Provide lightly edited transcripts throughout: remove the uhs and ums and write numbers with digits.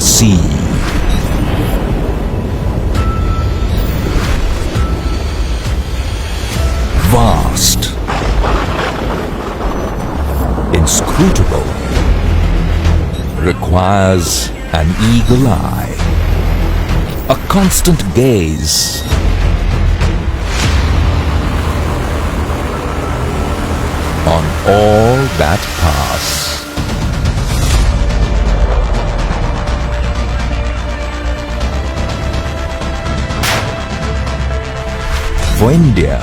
The sea. Vast. Inscrutable. Requires an eagle eye. A constant gaze. On all that pass. For India,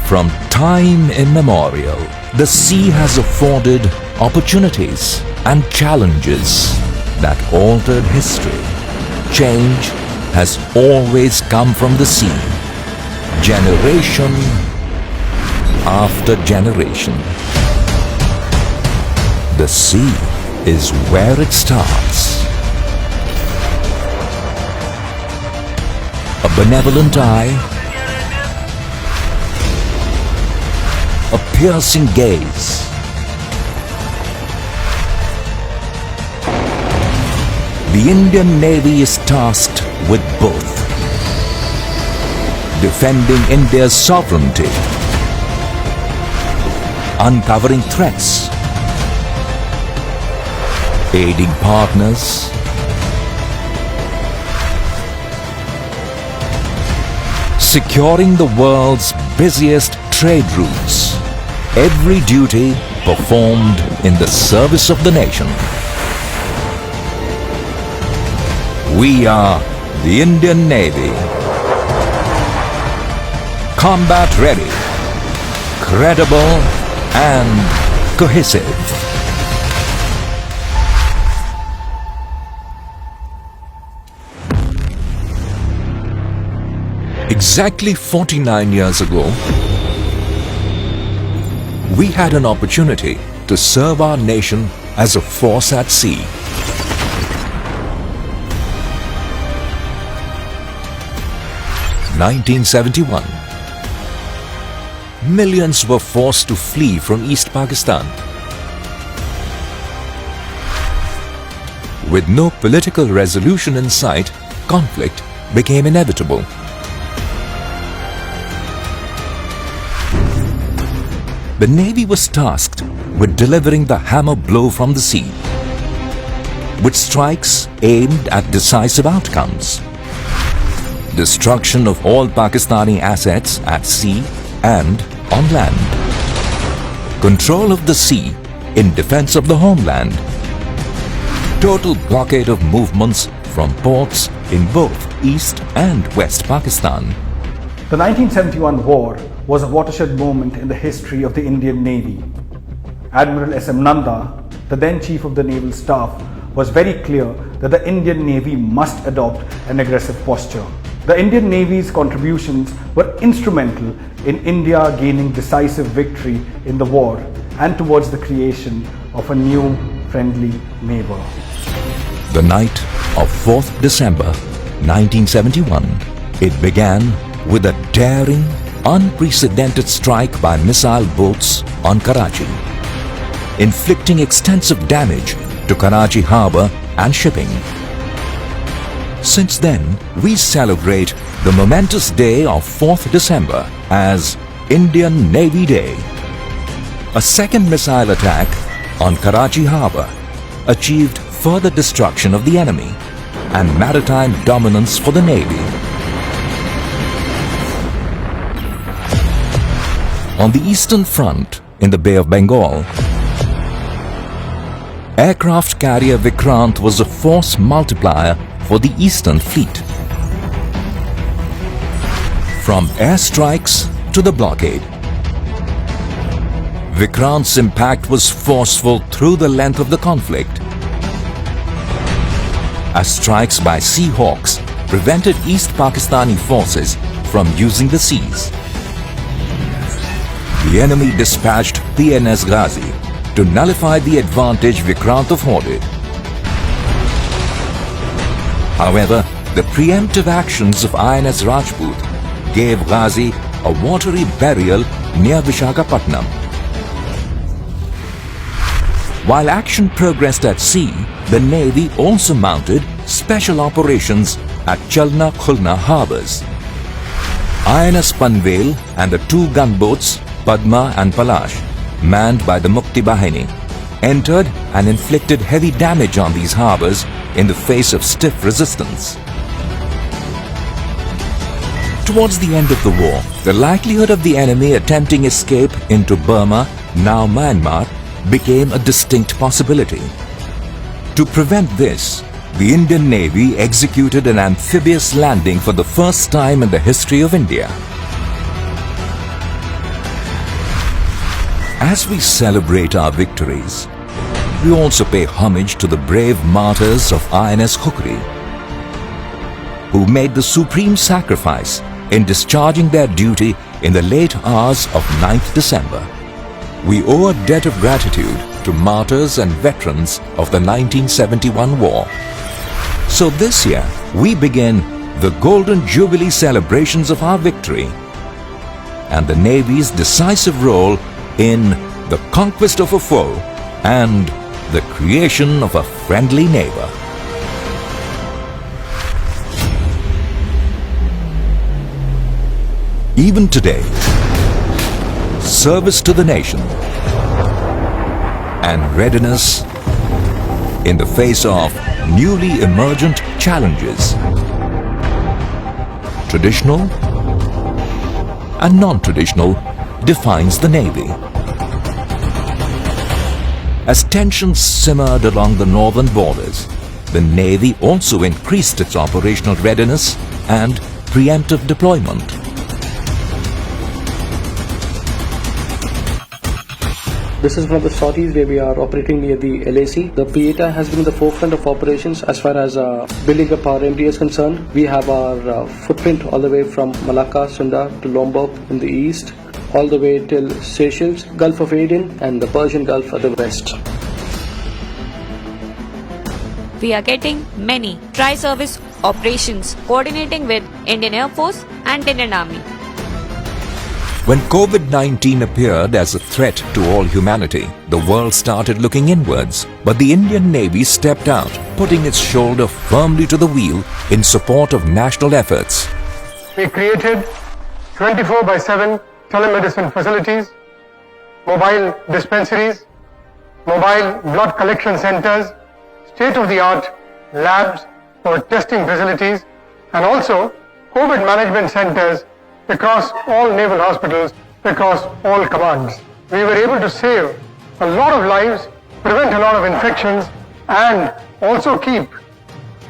from time immemorial, the sea has afforded opportunities and challenges that altered history. Change has always come from the sea, generation after generation. The sea is where it starts. A benevolent eye, a piercing gaze, the Indian Navy is tasked with both. Defending India's sovereignty, uncovering threats, aiding partners, securing the world's busiest trade routes. Every duty performed in the service of the nation. We are the Indian Navy. Combat ready, credible and cohesive. Exactly 49 years ago, we had an opportunity to serve our nation as a force at sea. In 1971, millions were forced to flee from East Pakistan. With no political resolution in sight, conflict became inevitable. The Navy was tasked with delivering the hammer blow from the sea, with strikes aimed at decisive outcomes. Destruction of all Pakistani assets at sea and on land. Control of the sea in defense of the homeland. Total blockade of movements from ports in both East and West Pakistan. The 1971 war was a watershed moment in the history of the Indian Navy. Admiral S.M. Nanda, the then Chief of the Naval Staff, was very clear that the Indian Navy must adopt an aggressive posture. The Indian Navy's contributions were instrumental in India gaining decisive victory in the war and towards the creation of a new friendly neighbor. The night of 4th December 1971, it began with a daring, unprecedented strike by missile boats on Karachi, inflicting extensive damage to Karachi harbour and shipping. Since then, we celebrate the momentous day of 4th December as Indian Navy Day. A second missile attack on Karachi harbour achieved further destruction of the enemy and maritime dominance for the Navy. On the Eastern Front, in the Bay of Bengal, aircraft carrier Vikrant was a force multiplier for the Eastern Fleet. From airstrikes to the blockade, Vikrant's impact was forceful through the length of the conflict, as strikes by Sea Hawks prevented East Pakistani forces from using the seas. The enemy dispatched PNS Ghazi to nullify the advantage Vikrant afforded. However, the preemptive actions of INS Rajput gave Ghazi a watery burial near Visakhapatnam. While action progressed at sea, the Navy also mounted special operations at Chalna Khulna harbors. INS Panvel and the two gunboats Padma and Palash, manned by the Mukti Bahini, entered and inflicted heavy damage on these harbors in the face of stiff resistance. Towards the end of the war, the likelihood of the enemy attempting escape into Burma, now Myanmar, became a distinct possibility. To prevent this, the Indian Navy executed an amphibious landing for the first time in the history of India. As we celebrate our victories, we also pay homage to the brave martyrs of INS Khukri, who made the supreme sacrifice in discharging their duty in the late hours of 9th December. We owe a debt of gratitude to martyrs and veterans of the 1971 war. So this year, we begin the Golden Jubilee celebrations of our victory and the Navy's decisive role in the conquest of a foe and the creation of a friendly neighbor. Even today, service to the nation and readiness in the face of newly emergent challenges, traditional and non-traditional, defines the Navy. As tensions simmered along the northern borders, the Navy also increased its operational readiness and preemptive deployment. This is one of the sorties where we are operating near the LAC. The Pieta has been in the forefront of operations as far as building up our MD is concerned. We have our footprint all the way from Malacca, Sunda to Lombok in the east, all the way till Seychelles, Gulf of Aden and the Persian Gulf at the west. We are getting many tri-service operations coordinating with Indian Air Force and Indian Army. When COVID-19 appeared as a threat to all humanity, the world started looking inwards. But the Indian Navy stepped out, putting its shoulder firmly to the wheel in support of national efforts. We created 24/7 telemedicine facilities, mobile dispensaries, mobile blood collection centers, state-of-the-art labs for testing facilities, and also COVID management centers across all naval hospitals, across all commands. We were able to save a lot of lives, prevent a lot of infections, and also keep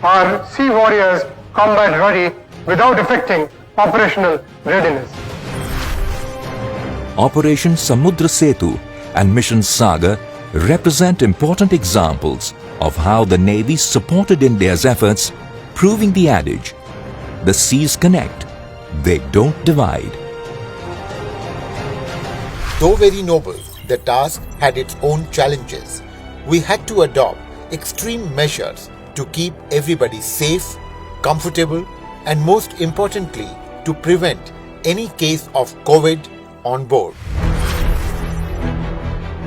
our sea warriors combat ready without affecting operational readiness. Operation Samudra Setu and Mission Sagar represent important examples of how the Navy supported India's efforts, proving the adage, the seas connect, they don't divide. Though very noble, the task had its own challenges. We had to adopt extreme measures to keep everybody safe, comfortable, and most importantly, to prevent any case of COVID on board.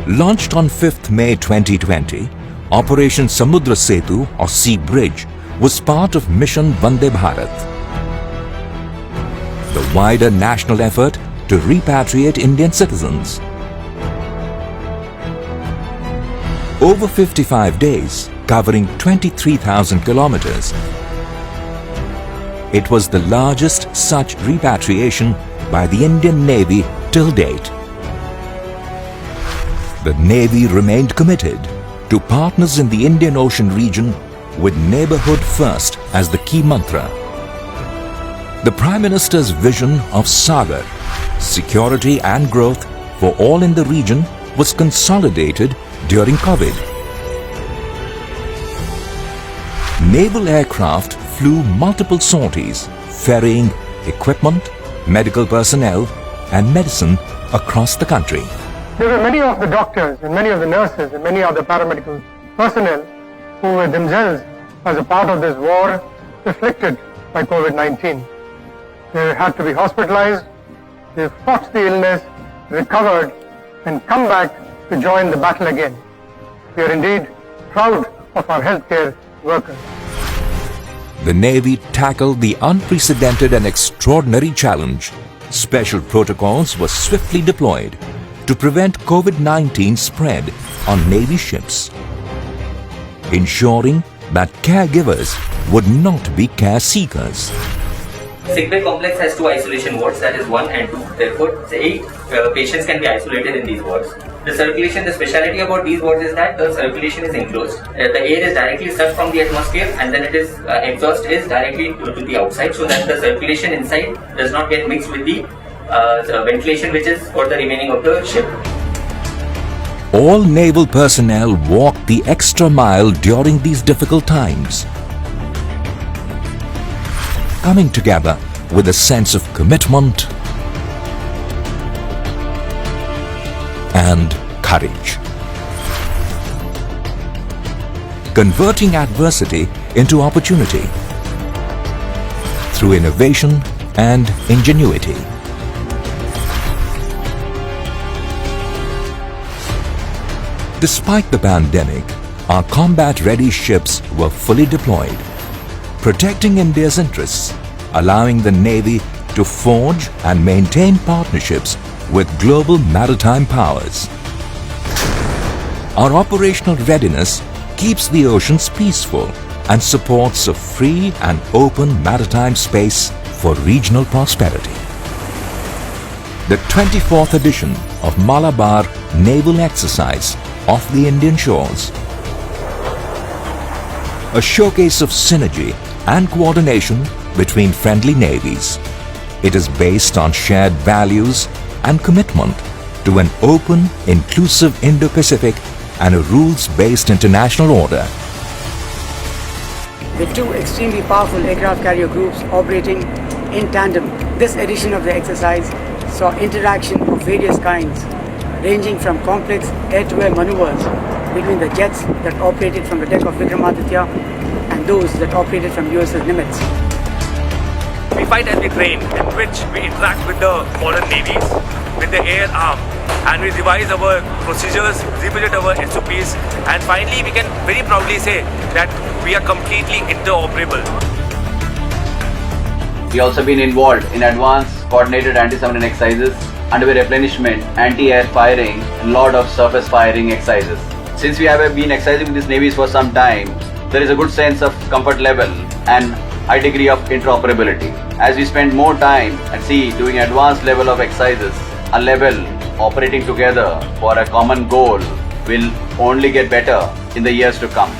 Launched on 5th May 2020, Operation Samudra Setu or Sea Bridge was part of Mission Vande Bharat, the wider national effort to repatriate Indian citizens. Over 55 days, covering 23,000 kilometers, it was the largest such repatriation by the Indian Navy till date. The Navy remained committed to partners in the Indian Ocean region with neighborhood first as the key mantra. The Prime Minister's vision of Sagar, security and growth for all in the region, was consolidated during COVID. Naval aircraft flew multiple sorties, ferrying equipment, medical personnel, and medicine across the country. There were many of the doctors and many of the nurses and many of the paramedical personnel who were themselves as a part of this war afflicted by COVID-19. They had to be hospitalized, they fought the illness, recovered, and come back to join the battle again. We are indeed proud of our healthcare workers. the Navy tackled the unprecedented and extraordinary challenge. Special protocols were swiftly deployed to prevent COVID-19 spread on Navy ships, ensuring that caregivers would not be care seekers. Sickbay complex has 2 isolation wards, that is 1 and 2. Therefore, 8 patients can be isolated in these wards. The circulation, the speciality about these wards is that the circulation is enclosed. The air is directly sucked from the atmosphere and then it is exhaust is directly to the outside, so that the circulation inside does not get mixed with the ventilation which is for the remaining of the ship. All naval personnel walked the extra mile during these difficult times, coming together with a sense of commitment and courage, converting adversity into opportunity through innovation and ingenuity. Despite the pandemic, our combat-ready ships were fully deployed, protecting India's interests, allowing the Navy to forge and maintain partnerships with global maritime powers. Our operational readiness keeps the oceans peaceful and supports a free and open maritime space for regional prosperity. The 24th edition of Malabar Naval Exercise off the Indian shores, a showcase of synergy and coordination between friendly navies. It is based on shared values and commitment to an open, inclusive Indo-Pacific and a rules-based international order. With 2 extremely powerful aircraft carrier groups operating in tandem, this edition of the exercise saw interaction of various kinds, ranging from complex air-to-air maneuvers between the jets that operated from the deck of Vikramaditya and those that operated from USS Nimitz. We fight as we train, in which we interact with the modern navies, with the air arm, and we revise our procedures, revisit our SOPs, and finally we can very proudly say that we are completely interoperable. We also been involved in advanced coordinated anti-submarine exercises, underway replenishment, anti-air firing, and lot of surface firing exercises. Since we have been exercising with these navies for some time, there is a good sense of comfort level and high degree of interoperability. As we spend more time at sea doing advanced level of exercises, a level operating together for a common goal will only get better in the years to come.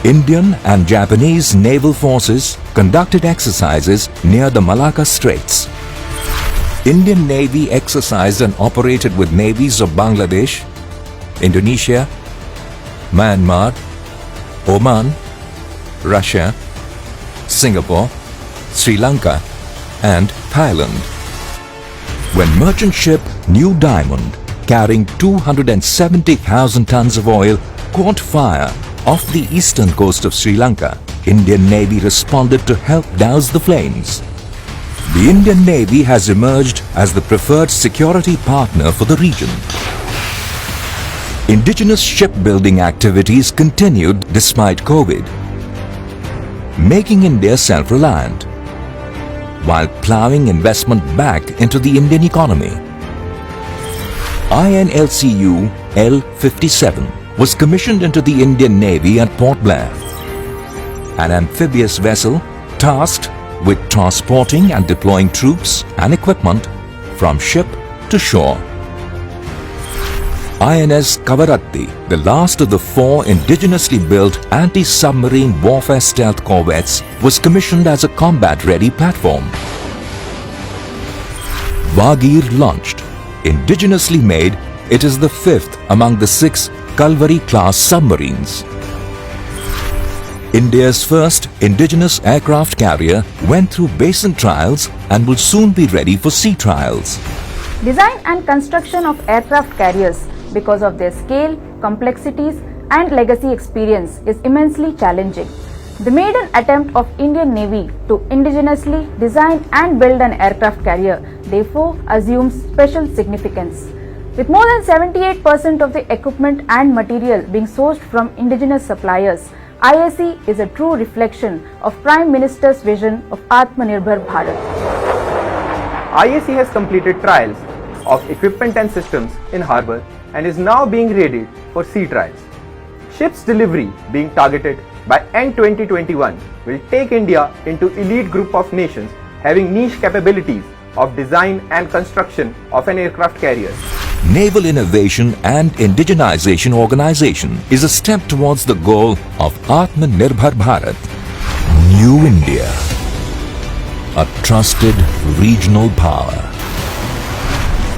Indian and Japanese naval forces conducted exercises near the Malacca Straits. Indian Navy exercised and operated with navies of Bangladesh, Indonesia, Myanmar, Oman, Russia, Singapore, Sri Lanka and Thailand. When merchant ship New Diamond, carrying 270,000 tons of oil, caught fire off the eastern coast of Sri Lanka, Indian Navy responded to help douse the flames. The Indian Navy has emerged as the preferred security partner for the region. Indigenous shipbuilding activities continued despite COVID, making India self-reliant, while ploughing investment back into the Indian economy. INLCU L-57 was commissioned into the Indian Navy at Port Blair, an amphibious vessel tasked with transporting and deploying troops and equipment from ship to shore. INS Kavaratti, the last of the 4 indigenously built anti-submarine warfare stealth corvettes, was commissioned as a combat-ready platform. Vagir launched. Indigenously made, it is the 5th among the 6 Kalvari-class submarines. India's first indigenous aircraft carrier went through basin trials and will soon be ready for sea trials. Design and construction of aircraft carriers, because of their scale, complexities and legacy experience, is immensely challenging. The maiden attempt of Indian Navy to indigenously design and build an aircraft carrier therefore assumes special significance. With more than 78% of the equipment and material being sourced from indigenous suppliers, IAC is a true reflection of Prime Minister's vision of Atmanirbhar Bharat. IAC has completed trials of equipment and systems in harbour and is now being readied for sea trials. Ships delivery being targeted by end 2021 will take India into elite group of nations having niche capabilities of design and construction of an aircraft carrier. Naval Innovation and Indigenization Organization is a step towards the goal of Atmanirbhar Bharat, New India, a trusted regional power,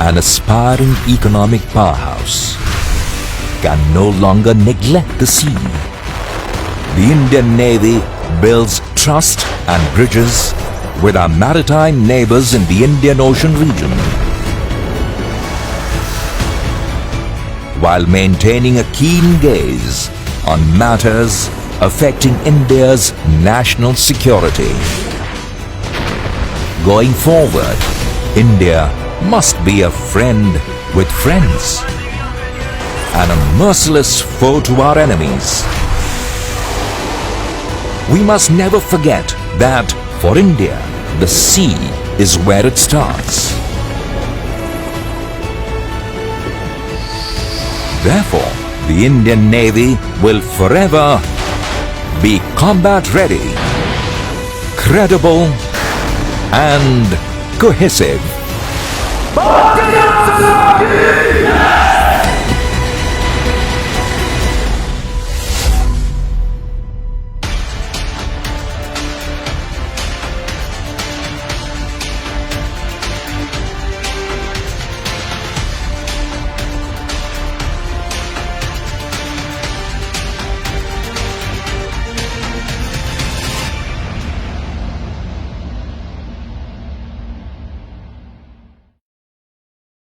an aspiring economic powerhouse, can no longer neglect the sea. The Indian Navy builds trust and bridges with our maritime neighbors in the Indian Ocean region, while maintaining a keen gaze on matters affecting India's national security. Going forward, India must be a friend with friends and a merciless foe to our enemies. We must never forget that for India, the sea is where it starts. Therefore, the Indian Navy will forever be combat ready, credible and cohesive.